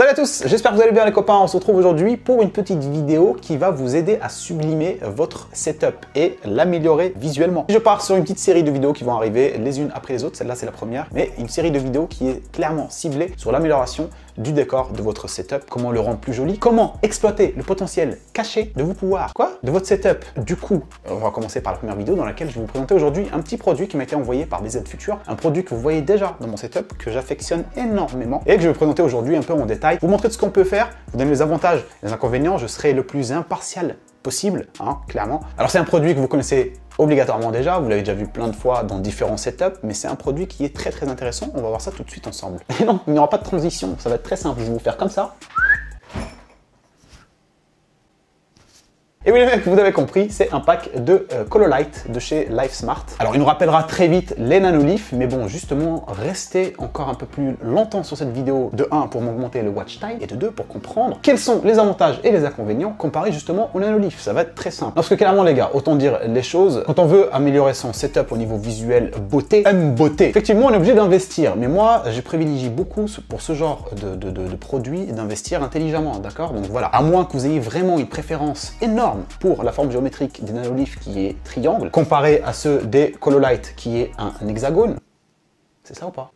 Salut à tous, j'espère que vous allez bien les copains. On se retrouve aujourd'hui pour une petite vidéo qui va vous aider à sublimer votre setup et l'améliorer visuellement. Je pars sur une petite série de vidéos qui vont arriver les unes après les autres, celle-là c'est la première, mais une série de vidéos qui est clairement ciblée sur l'amélioration du décor de votre setup, comment le rendre plus joli, comment exploiter le potentiel caché de vos pouvoirs, de votre setup. Du coup, on va commencer par la première vidéo dans laquelle je vais vous présenter aujourd'hui un petit produit qui m'a été envoyé par BZ Future, un produit que vous voyez déjà dans mon setup, que j'affectionne énormément et que je vais vous présenter aujourd'hui un peu en détail, vous montrer de ce qu'on peut faire, vous donner les avantages, les inconvénients, je serai le plus impartial possible, clairement. Alors c'est un produit que vous connaissez obligatoirement déjà, vous l'avez déjà vu plein de fois dans différents setups, mais c'est un produit qui est très intéressant, on va voir ça tout de suite ensemble. Et non, il n'y aura pas de transition, ça va être très simple, je vais vous faire comme ça. Et oui les mecs, vous avez compris, c'est un pack de Cololight de chez LifeSmart. Alors il nous rappellera très vite les nanoliths, mais bon justement, restez encore un peu plus longtemps sur cette vidéo, de 1 pour m'augmenter le watch time, et de 2 pour comprendre quels sont les avantages et les inconvénients comparés justement aux nanoliths. Ça va être très simple. Parce que clairement les gars, autant dire les choses, quand on veut améliorer son setup au niveau visuel, beauté, effectivement on est obligé d'investir, mais moi je privilégie beaucoup pour ce genre de produits d'investir intelligemment, d'accord? Donc voilà, à moins que vous ayez vraiment une préférence énorme pour la forme géométrique des nanoliths qui est triangle, comparé à ceux des Cololight qui est un hexagone. C'est ça ou pas?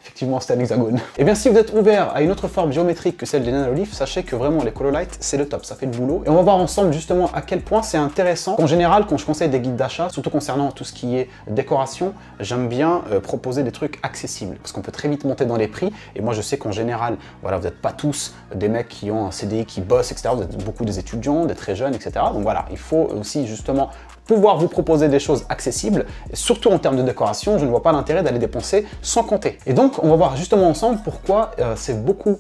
Effectivement, c'est un hexagone. Et bien si vous êtes ouvert à une autre forme géométrique que celle des nanoliths, sachez que vraiment les Cololight c'est le top, ça fait le boulot. Et on va voir ensemble justement à quel point c'est intéressant. En général, quand je conseille des guides d'achat, surtout concernant tout ce qui est décoration, j'aime bien proposer des trucs accessibles parce qu'on peut très vite monter dans les prix. Et moi je sais qu'en général, voilà, vous n'êtes pas tous des mecs qui ont un CDI, qui bossent, etc. Vous êtes beaucoup des étudiants, des très jeunes, etc. Donc voilà, il faut aussi justement pouvoir vous proposer des choses accessibles, et surtout en termes de décoration, je ne vois pas l'intérêt d'aller dépenser sans compter. Et donc, on va voir justement ensemble pourquoi c'est beaucoup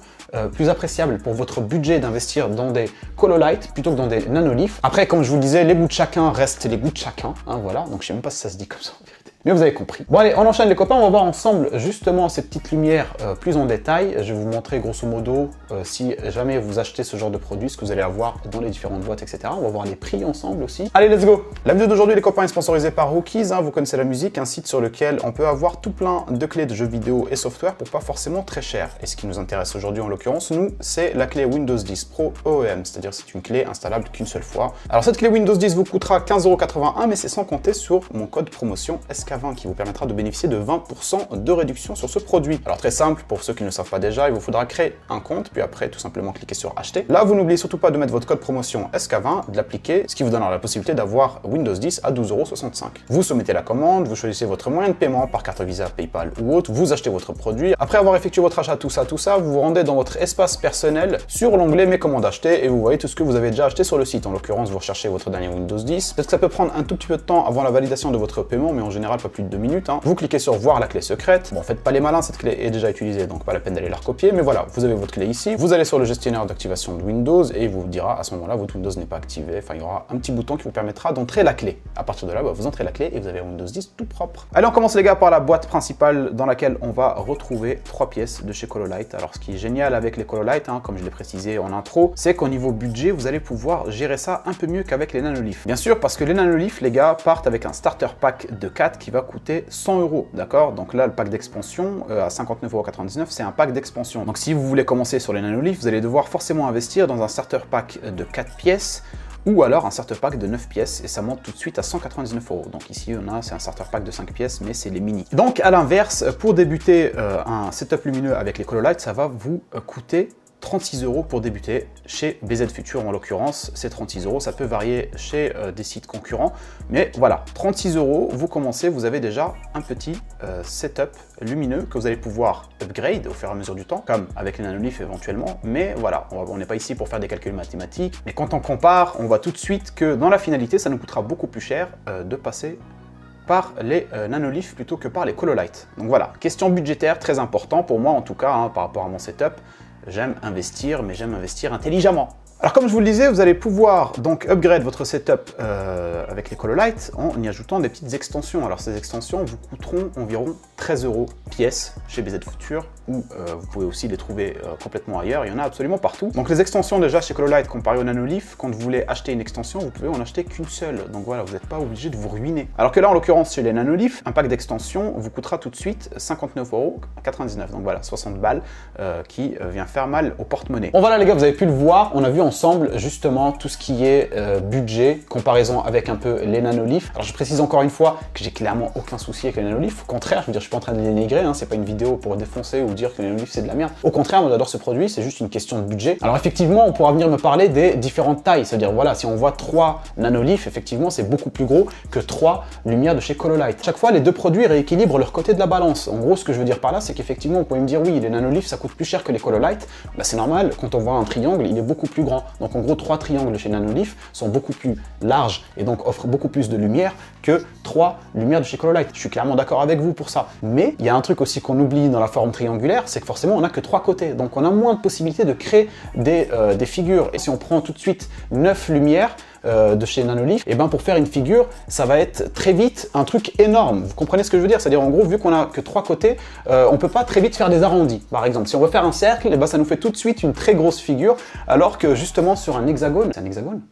plus appréciable pour votre budget d'investir dans des Cololight plutôt que dans des nanoliths. Après, comme je vous le disais, les goûts de chacun restent les goûts de chacun, voilà, donc je sais même pas si ça se dit comme ça en vérité. Mais vous avez compris. Bon allez, on enchaîne les copains, on va voir ensemble justement ces petites lumières plus en détail. Je vais vous montrer grosso modo si jamais vous achetez ce genre de produit, ce que vous allez avoir dans les différentes boîtes, etc. On va voir les prix ensemble aussi. Allez, let's go! La vidéo d'aujourd'hui les copains est sponsorisée par Rookies, vous connaissez la musique, un site sur lequel on peut avoir tout plein de clés de jeux vidéo et software pour pas forcément très cher. Et ce qui nous intéresse aujourd'hui en l'occurrence, nous, c'est la clé Windows 10 Pro OEM, c'est-à-dire c'est une clé installable qu'une seule fois. Alors cette clé Windows 10 vous coûtera 15,81 €, mais c'est sans compter sur mon code promotion SK20 qui vous permettra de bénéficier de 20% de réduction sur ce produit. Alors très simple, pour ceux qui ne le savent pas déjà, il vous faudra créer un compte, puis après tout simplement cliquer sur acheter. Là, vous n'oubliez surtout pas de mettre votre code promotion SK20, de l'appliquer, ce qui vous donnera la possibilité d'avoir Windows 10 à 12,65 €. Vous soumettez la commande, vous choisissez votre moyen de paiement par carte Visa, PayPal ou autre, vous achetez votre produit. Après avoir effectué votre achat, tout ça, vous vous rendez dans votre espace personnel sur l'onglet Mes commandes achetées et vous voyez tout ce que vous avez déjà acheté sur le site. En l'occurrence, vous recherchez votre dernier Windows 10. Peut-être que ça peut prendre un tout petit peu de temps avant la validation de votre paiement, mais en général pas plus de 2 minutes. Vous cliquez sur voir la clé secrète. Bon, faites pas les malins, cette clé est déjà utilisée, donc pas la peine d'aller la recopier, mais voilà, vous avez votre clé ici. Vous allez sur le gestionnaire d'activation de Windows et il vous dira à ce moment-là, votre Windows n'est pas activé. Enfin, il y aura un petit bouton qui vous permettra d'entrer la clé. À partir de là, vous entrez la clé et vous avez Windows 10 tout propre. Allez, on commence les gars par la boîte principale dans laquelle on va retrouver 3 pièces de chez Cololight. Alors, ce qui est génial avec les Cololight, comme je l'ai précisé en intro, c'est qu'au niveau budget, vous allez pouvoir gérer ça un peu mieux qu'avec les nanoliths. Bien sûr, parce que les nanoliths, les gars, partent avec un starter pack de 4 qui va coûter 100 €, d'accord? Donc là, le pack d'expansion à 59,99 €, c'est un pack d'expansion. Donc si vous voulez commencer sur les nanoliths, vous allez devoir forcément investir dans un starter pack de 4 pièces ou alors un starter pack de 9 pièces et ça monte tout de suite à 199 €. Donc ici, c'est un starter pack de 5 pièces, mais c'est les mini. Donc à l'inverse, pour débuter un setup lumineux avec les Cololight, ça va vous coûter 36 € pour débuter chez BZ Future en l'occurrence, c'est 36 €, ça peut varier chez des sites concurrents, mais voilà, 36 €, vous commencez, vous avez déjà un petit setup lumineux que vous allez pouvoir upgrade au fur et à mesure du temps, comme avec les nanoliths éventuellement, mais voilà, on n'est pas ici pour faire des calculs mathématiques, mais quand on compare, on voit tout de suite que dans la finalité, ça nous coûtera beaucoup plus cher de passer par les nanoliths plutôt que par les Cololight. Donc voilà, question budgétaire très important pour moi en tout cas, par rapport à mon setup. J'aime investir, mais j'aime investir intelligemment. Alors comme je vous le disais, vous allez pouvoir donc upgrade votre setup avec les Cololight en y ajoutant des petites extensions. Alors ces extensions vous coûteront environ 13 € pièce chez BZ Future, ou vous pouvez aussi les trouver complètement ailleurs, il y en a absolument partout. Donc les extensions déjà chez Cololight comparé au Nanolith, quand vous voulez acheter une extension, vous pouvez en acheter qu'une seule. Donc voilà, vous n'êtes pas obligé de vous ruiner. Alors que là en l'occurrence chez les Nanolith, un pack d'extensions vous coûtera tout de suite 59,99 €. Donc voilà, 60 balles qui vient faire mal au porte-monnaie. Bon voilà les gars, vous avez pu le voir, on a vu ensemble justement tout ce qui est budget, comparaison avec un peu les Nanolith. Alors je précise encore une fois que j'ai clairement aucun souci avec les Nanolith. Au contraire, je veux dire, je suis pas en train de les dénigrer, hein, c'est pas une vidéo pour défoncer ou dire que les Nanolith c'est de la merde. Au contraire, moi j'adore ce produit, c'est juste une question de budget. Alors effectivement, on pourra venir me parler des différentes tailles, c'est-à-dire voilà, si on voit 3 Nanolith, effectivement c'est beaucoup plus gros que 3 lumières de chez Cololight. Chaque fois, les deux produits rééquilibrent leur côté de la balance. En gros, ce que je veux dire par là, c'est qu'effectivement, vous pouvez me dire oui, les Nanolith ça coûte plus cher que les Cololight. Bah, c'est normal, quand on voit un triangle, il est beaucoup plus grand. Donc en gros, 3 triangles chez Nanolith sont beaucoup plus larges et donc offrent beaucoup plus de lumière que 3 lumières de chez Cololight. Je suis clairement d'accord avec vous pour ça. Mais il y a un truc aussi qu'on oublie dans la forme triangulaire, c'est que forcément on n'a que 3 côtés. Donc on a moins de possibilités de créer des figures. Et si on prend tout de suite 9 lumières, de chez Nanolith, et ben pour faire une figure, ça va être très vite un truc énorme. Vous comprenez ce que je veux dire? C'est-à-dire en gros, vu qu'on a que 3 côtés, on peut pas très vite faire des arrondis. Par exemple, si on veut faire un cercle, et ben ça nous fait tout de suite une très grosse figure, alors que justement sur un hexagone, c'est un hexagone?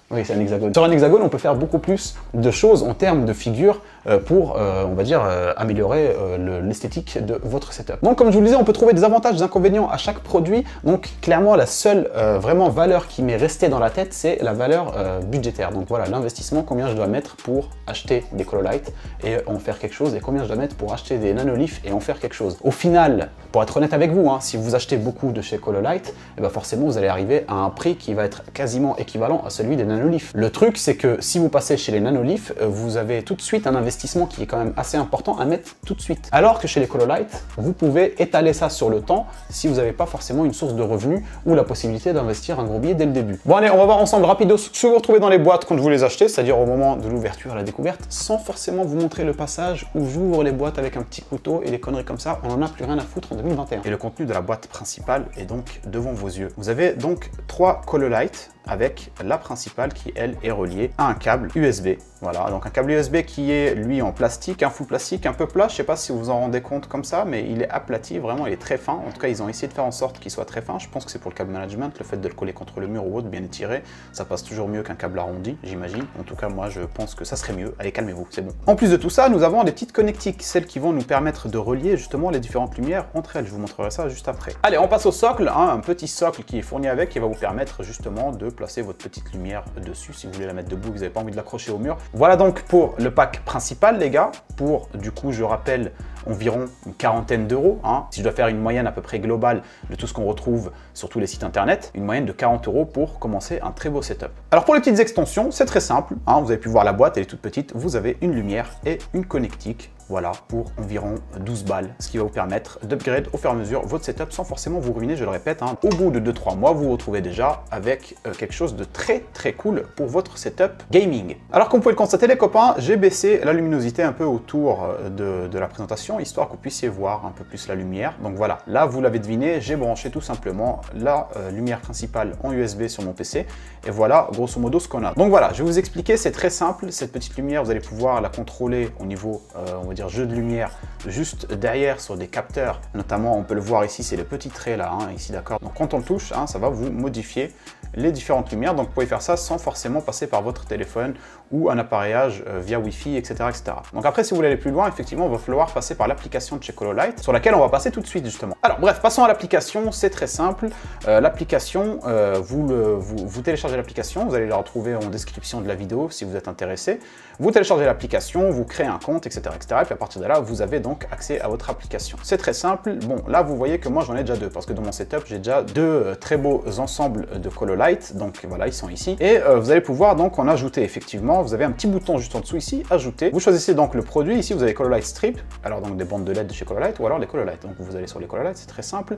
Oui, c'est un hexagone. Sur un hexagone, on peut faire beaucoup plus de choses en termes de figures pour, on va dire, améliorer l'esthétique de votre setup. Donc, comme je vous le disais, on peut trouver des avantages, des inconvénients à chaque produit. Donc, clairement, la seule vraiment valeur qui m'est restée dans la tête, c'est la valeur budgétaire. Donc voilà, l'investissement, combien je dois mettre pour acheter des Cololight et en faire quelque chose, et combien je dois mettre pour acheter des Nanolith et en faire quelque chose. Au final, pour être honnête avec vous, hein, si vous achetez beaucoup de chez Cololight, eh ben forcément, vous allez arriver à un prix qui va être quasiment équivalent à celui des Nanolith. Le truc, c'est que si vous passez chez les Nanolith, vous avez tout de suite un investissement qui est quand même assez important à mettre tout de suite. Alors que chez les Cololight, vous pouvez étaler ça sur le temps si vous n'avez pas forcément une source de revenus ou la possibilité d'investir un gros billet dès le début. Bon allez, on va voir ensemble rapido ce que vous retrouvez dans les boîtes quand vous les achetez, c'est-à-dire au moment de l'ouverture à la découverte, sans forcément vous montrer le passage où j'ouvre les boîtes avec un petit couteau et des conneries comme ça. On n'en a plus rien à foutre en 2021. Et le contenu de la boîte principale est donc devant vos yeux. Vous avez donc 3 Cololight avec la principale qui, elle, est reliée à un câble USB. Voilà, donc un câble USB qui est, lui, en plastique, un full plastique, un peu plat. Je sais pas si vous vous en rendez compte comme ça, mais il est aplati, vraiment, il est très fin. En tout cas, ils ont essayé de faire en sorte qu'il soit très fin. Je pense que c'est pour le câble management, le fait de le coller contre le mur ou autre, bien étiré, ça passe toujours mieux qu'un câble arrondi, j'imagine. En tout cas, moi, je pense que ça serait mieux. Allez, calmez-vous, c'est bon. En plus de tout ça, nous avons des petites connectiques, celles qui vont nous permettre de relier justement les différentes lumières entre elles. Je vous montrerai ça juste après. Allez, on passe au socle, hein, un petit socle qui est fourni avec, qui va vous permettre justement de placer votre petite lumière dessus si vous voulez la mettre debout, vous n'avez pas envie de l'accrocher au mur. Voilà donc pour le pack principal, les gars, pour, du coup, je rappelle, environ une quarantaine d'euros. Hein. Si je dois faire une moyenne à peu près globale de tout ce qu'on retrouve sur tous les sites internet, une moyenne de 40 € pour commencer un très beau setup. Alors pour les petites extensions, c'est très simple. Hein. Vous avez pu voir la boîte, elle est toute petite. Vous avez une lumière et une connectique. Voilà, pour environ 12 balles, ce qui va vous permettre d'upgrade au fur et à mesure votre setup sans forcément vous ruiner, je le répète. Hein. Au bout de 2-3 mois, vous vous retrouvez déjà avec quelque chose de très cool pour votre setup gaming. Alors comme vous pouvez le constater les copains, j'ai baissé la luminosité un peu autour de la présentation, histoire que vous puissiez voir un peu plus la lumière. Donc voilà, là vous l'avez deviné, j'ai branché tout simplement la lumière principale en USB sur mon PC. Et voilà grosso modo ce qu'on a. Donc voilà, je vais vous expliquer, c'est très simple. Cette petite lumière, vous allez pouvoir la contrôler au niveau, on va dire, jeu de lumière juste derrière sur des capteurs. Notamment, on peut le voir ici, c'est le petit trait là, hein, ici, d'accord. Donc quand on le touche, hein, ça va vous modifier les différentes lumières. Donc vous pouvez faire ça sans forcément passer par votre téléphone ou un appareillage via Wi-Fi, etc., etc. Donc après, si vous voulez aller plus loin, effectivement, il va falloir passer par l'application de chez Cololight, sur laquelle on va passer tout de suite justement. Alors bref, passons à l'application, c'est très simple. L'application, vous téléchargez l'application, vous allez la retrouver en description de la vidéo si vous êtes intéressé. Vous téléchargez l'application, vous créez un compte, etc., etc. Et puis à partir de là, vous avez donc accès à votre application. C'est très simple. Bon, là, vous voyez que moi, j'en ai déjà deux, parce que dans mon setup, j'ai déjà deux très beaux ensembles de Cololight. Donc voilà, ils sont ici. Et vous allez pouvoir donc en ajouter effectivement suivant, vous avez un petit bouton juste en dessous ici, ajouter. Vous choisissez donc le produit, ici vous avez Color Light Strip, alors donc des bandes de LED de chez Color Light, ou alors les Color Light. Donc vous allez sur les Color Light, c'est très simple.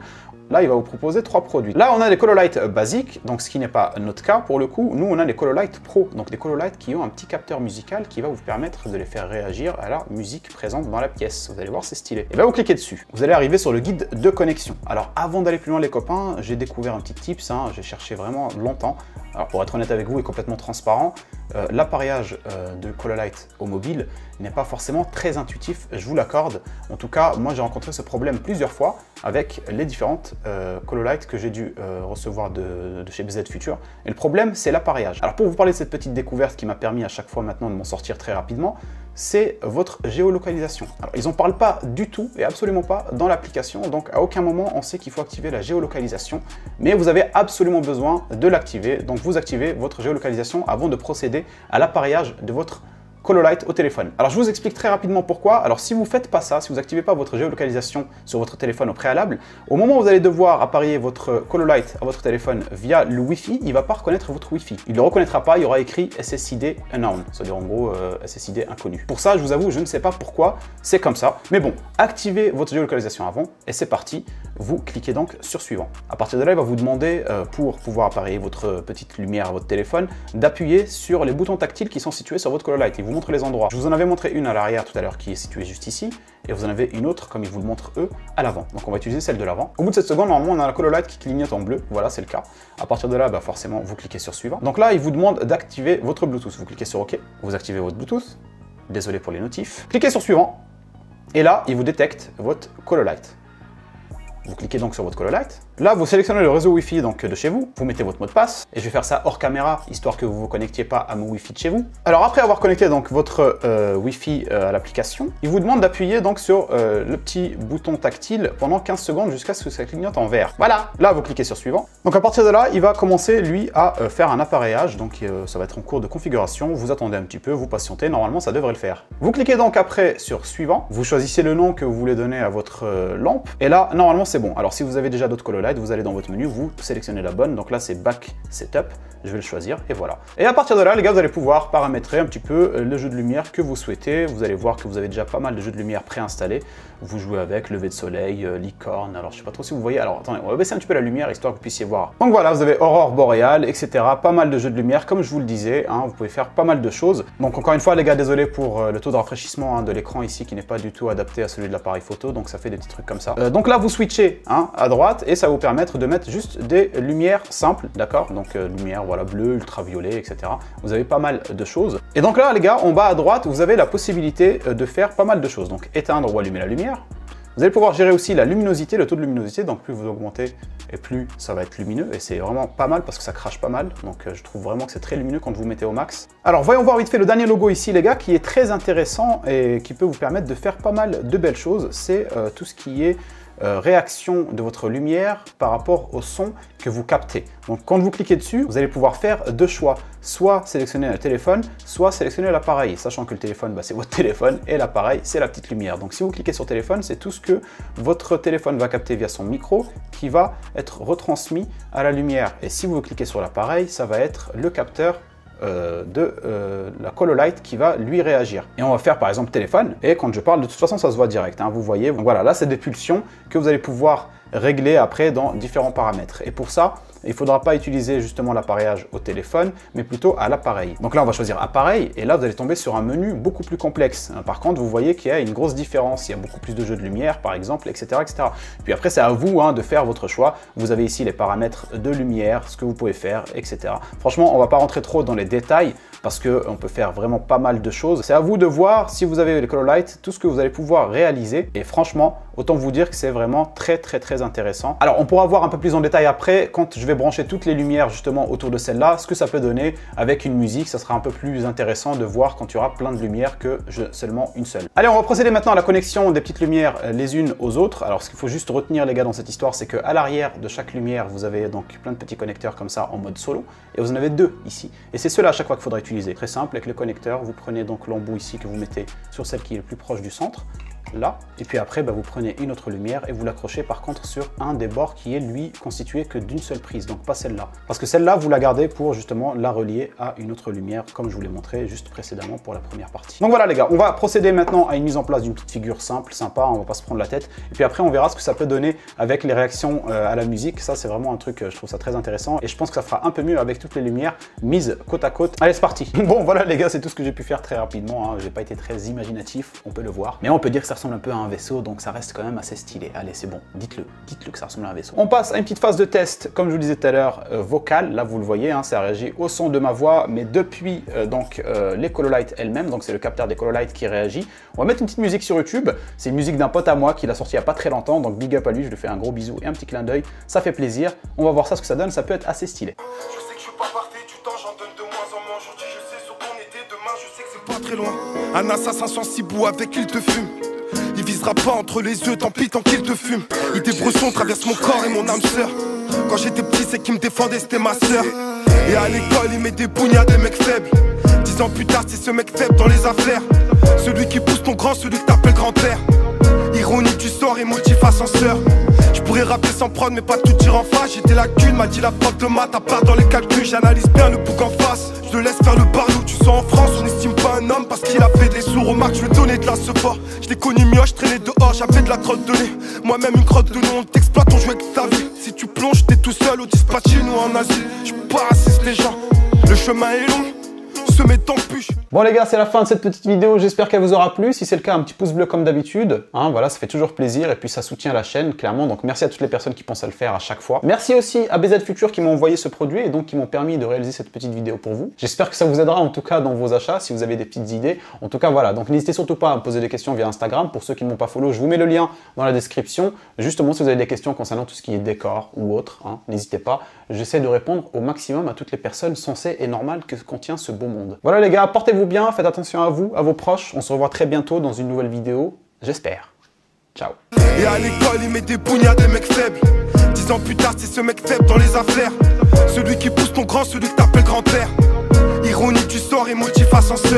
Là, il va vous proposer 3 produits. Là, on a les Color Light basiques, donc ce qui n'est pas notre cas pour le coup. Nous, on a les Color Light Pro, donc des Color Light qui ont un petit capteur musical qui va vous permettre de les faire réagir à la musique présente dans la pièce. Vous allez voir, c'est stylé. Et bien, vous cliquez dessus. Vous allez arriver sur le guide de connexion. Alors, avant d'aller plus loin, les copains, j'ai découvert un petit tips, hein, j'ai cherché vraiment longtemps. Alors, pour être honnête avec vous et complètement transparent, l'appareillage de Color Light au mobile n'est pas forcément très intuitif, je vous l'accorde. En tout cas, moi j'ai rencontré ce problème plusieurs fois avec les différentes Color Light que j'ai dû recevoir de chez BZ Future. Et le problème, c'est l'appareillage. Alors pour vous parler de cette petite découverte qui m'a permis à chaque fois maintenant de m'en sortir très rapidement, c'est votre géolocalisation. Alors ils n'en parlent pas du tout et absolument pas dans l'application, donc à aucun moment on sait qu'il faut activer la géolocalisation, mais vous avez absolument besoin de l'activer. Donc vous activez votre géolocalisation avant de procéder à l'appareillage de votre Color Light au téléphone. Alors je vous explique très rapidement pourquoi. Alors si vous ne faites pas ça, si vous n'activez pas votre géolocalisation sur votre téléphone au préalable, au moment où vous allez devoir appareiller votre Color Light à votre téléphone via le Wi-Fi, il ne va pas reconnaître votre Wi-Fi. Il ne le reconnaîtra pas, il y aura écrit SSID unknown, c'est-à-dire en gros SSID inconnu. Pour ça, je vous avoue, je ne sais pas pourquoi c'est comme ça. Mais bon, activez votre géolocalisation avant et c'est parti. Vous cliquez donc sur suivant. À partir de là, il va vous demander, pour pouvoir appareiller votre petite lumière à votre téléphone, d'appuyer sur les boutons tactiles qui sont situés sur votre Color Light. Il vous montre les endroits. Je vous en avais montré une à l'arrière tout à l'heure qui est située juste ici, et vous en avez une autre, comme ils vous le montrent eux, à l'avant. Donc on va utiliser celle de l'avant. Au bout de cette seconde, normalement, on a la Color Light qui clignote en bleu. Voilà, c'est le cas. À partir de là, bah, forcément, vous cliquez sur suivant. Donc là, il vous demande d'activer votre Bluetooth. Vous cliquez sur OK, vous activez votre Bluetooth. Désolé pour les notifs. Cliquez sur suivant, et là, il vous détecte votre Color Light. Vous cliquez donc sur votre Color Light. Là, vous sélectionnez le réseau Wi-Fi donc, de chez vous. Vous mettez votre mot de passe. Et je vais faire ça hors caméra, histoire que vous ne vous connectiez pas à mon Wi-Fi de chez vous. Alors, après avoir connecté donc, votre Wi-Fi à l'application, il vous demande d'appuyer donc sur le petit bouton tactile pendant 15 secondes jusqu'à ce que ça clignote en vert. Voilà. Là, vous cliquez sur suivant. Donc, à partir de là, il va commencer, lui, à faire un appareillage. Donc, ça va être en cours de configuration. Vous attendez un petit peu, vous patientez. Normalement, ça devrait le faire. Vous cliquez donc après sur suivant. Vous choisissez le nom que vous voulez donner à votre lampe. Et là, normalement, c'est bon. Alors si vous avez déjà d'autres Color Light, vous allez dans votre menu, vous sélectionnez la bonne. Donc là, c'est Back Setup. Je vais le choisir et voilà. Et à partir de là, les gars, vous allez pouvoir paramétrer un petit peu le jeu de lumière que vous souhaitez. Vous allez voir que vous avez déjà pas mal de jeux de lumière préinstallés. Vous jouez avec lever de soleil, licorne. Alors je sais pas trop si vous voyez. Alors attendez, on va baisser un petit peu la lumière histoire que vous puissiez voir. Donc voilà, vous avez aurore boréale, etc. Pas mal de jeux de lumière, comme je vous le disais. Hein, vous pouvez faire pas mal de choses. Donc encore une fois, les gars, désolé pour le taux de rafraîchissement hein, de l'écran ici qui n'est pas du tout adapté à celui de l'appareil photo. Donc ça fait des petits trucs comme ça. Donc là, vous switchez hein, à droite et ça va vous permettre de mettre juste des lumières simples, d'accord? Donc lumière, voilà, bleu, ultraviolet, etc. Vous avez pas mal de choses. Et donc là, les gars, en bas à droite, vous avez la possibilité de faire pas mal de choses. Donc éteindre ou allumer la lumière. Vous allez pouvoir gérer aussi la luminosité, le taux de luminosité. Donc plus vous augmentez et plus ça va être lumineux. Et c'est vraiment pas mal parce que ça crache pas mal. Donc je trouve vraiment que c'est très lumineux quand vous mettez au max. Alors voyons voir vite fait le dernier logo ici, les gars, qui est très intéressant et qui peut vous permettre de faire pas mal de belles choses. C'est tout ce qui est réaction de votre lumière par rapport au son que vous captez. Donc quand vous cliquez dessus, vous allez pouvoir faire deux choix, soit sélectionner le téléphone, soit sélectionner l'appareil, sachant que le téléphone, bah, c'est votre téléphone et l'appareil, c'est la petite lumière. Donc si vous cliquez sur téléphone, c'est tout ce que votre téléphone va capter via son micro qui va être retransmis à la lumière. Et si vous cliquez sur l'appareil, ça va être le capteur la Color Light qui va lui réagir. Et on va faire par exemple téléphone, et quand je parle, de toute façon ça se voit direct, hein, vous voyez, voilà, là c'est des pulsions que vous allez pouvoir régler après dans différents paramètres. Et pour ça, il ne faudra pas utiliser justement l'appareillage au téléphone, mais plutôt à l'appareil. Donc là, on va choisir appareil, et là, vous allez tomber sur un menu beaucoup plus complexe. Par contre, vous voyez qu'il y a une grosse différence. Il y a beaucoup plus de jeux de lumière, par exemple, etc. etc. Puis après, c'est à vous hein, de faire votre choix. Vous avez ici les paramètres de lumière, ce que vous pouvez faire, etc. Franchement, on ne va pas rentrer trop dans les détails, parce qu'on peut faire vraiment pas mal de choses. C'est à vous de voir, si vous avez les Color Light, tout ce que vous allez pouvoir réaliser. Et franchement, autant vous dire que c'est vraiment très intéressant. Alors, on pourra voir un peu plus en détail après, quand je vais brancher toutes les lumières justement autour de celle-là, ce que ça peut donner avec une musique. Ça sera un peu plus intéressant de voir quand il y aura plein de lumières que seulement une seule. Allez, on va procéder maintenant à la connexion des petites lumières les unes aux autres. Alors, ce qu'il faut juste retenir, les gars, dans cette histoire, c'est qu'à l'arrière de chaque lumière, vous avez donc plein de petits connecteurs comme ça en mode solo. Et vous en avez deux ici. Et c'est ceux-là à chaque fois qu'il faudra utiliser. Très simple, avec le connecteur, vous prenez donc l'embout ici que vous mettez sur celle qui est le plus proche du centre. là. Et puis après, vous prenez une autre lumière et vous l'accrochez par contre sur un des bords qui est lui constitué que d'une seule prise, donc pas celle-là. Parce que celle-là, vous la gardez pour justement la relier à une autre lumière, comme je vous l'ai montré juste précédemment pour la première partie. Donc voilà les gars, on va procéder maintenant à une mise en place d'une petite figure simple, sympa, on va pas se prendre la tête. Et puis après, on verra ce que ça peut donner avec les réactions à la musique. Ça, c'est vraiment un truc, je trouve ça très intéressant. Et je pense que ça fera un peu mieux avec toutes les lumières mises côte à côte. Allez, c'est parti. Bon, voilà les gars, c'est tout ce que j'ai pu faire très rapidement. J'ai pas été très imaginatif, on peut le voir. Mais on peut dire que ça ressemble un peu à un vaisseau, donc ça reste quand même assez stylé. Allez, c'est bon, dites-le que ça ressemble à un vaisseau. On passe à une petite phase de test, comme je vous le disais tout à l'heure, vocale. Là, vous le voyez, ça réagit au son de ma voix, mais depuis les Cololight elles-mêmes. Donc c'est le capteur des Cololight qui réagit. On va mettre une petite musique sur YouTube. C'est une musique d'un pote à moi qui l'a sorti il n'y a pas très longtemps, donc big up à lui, je lui fais un gros bisou et un petit clin d'œil. Ça fait plaisir. On va voir ça, ce que ça donne. Ça peut être assez stylé. Je sais que je suis pas parfait du temps, j'en donne de moins en moins. Aujourd'hui, je sais sur ton été, demain, je sais que c'est pas très loin. Un assassin sans cibou avec qui il te fume. Il visera pas entre les yeux, tant pis tant qu'il te fume. Il bresson traverse mon corps et mon âme sœur. Quand j'étais petit, c'est qui me défendait, c'était ma sœur. Et à l'école, il met des bougnes à des mecs faibles. 10 ans plus tard, c'est ce mec faible dans les affaires. Celui qui pousse ton grand, celui que t'appelles grand-père. Ironie du sort et motif ascenseur. Je pourrais rapper sans prod mais pas tout dire en face. J'étais la cune, m'a dit la prof de maths. À part dans les calculs, j'analyse bien le bouc en face. Je le laisse faire le barlou, tu sens en France. On n'estime pas un homme parce qu'il a fait des sourds. Au marques, je vais donner de la support. Je l'ai connu mieux, je traînais dehors, j'avais de la crotte de nez. Moi-même une crotte de nez, on t'exploite, on joue avec ta vie. Si tu plonges, t'es tout seul au dispatch chez nous en Asie. Je suis pas raciste les gens, le chemin est long. Bon les gars, c'est la fin de cette petite vidéo, j'espère qu'elle vous aura plu. Si c'est le cas, un petit pouce bleu comme d'habitude, voilà, ça fait toujours plaisir et puis ça soutient la chaîne clairement, donc merci à toutes les personnes qui pensent à le faire à chaque fois. Merci aussi à BZ Future qui m'ont envoyé ce produit et donc qui m'ont permis de réaliser cette petite vidéo pour vous. J'espère que ça vous aidera en tout cas dans vos achats, si vous avez des petites idées. En tout cas voilà, donc n'hésitez surtout pas à me poser des questions via Instagram. Pour ceux qui ne m'ont pas follow, je vous mets le lien dans la description. Justement, si vous avez des questions concernant tout ce qui est décor ou autre, n'hésitez pas. J'essaie de répondre au maximum à toutes les personnes sensées et normales que contient ce beau monde. Voilà les gars, portez-vous bien, faites attention à vous, à vos proches. On se revoit très bientôt dans une nouvelle vidéo, j'espère. Ciao. Et à l'école, il met des bougnes à des mecs faibles. 10 ans plus tard, c'est ce mec faible dans les affaires. Celui qui pousse ton grand, celui que t'appelles grand-père. Ironie du sort et motif ascenseur.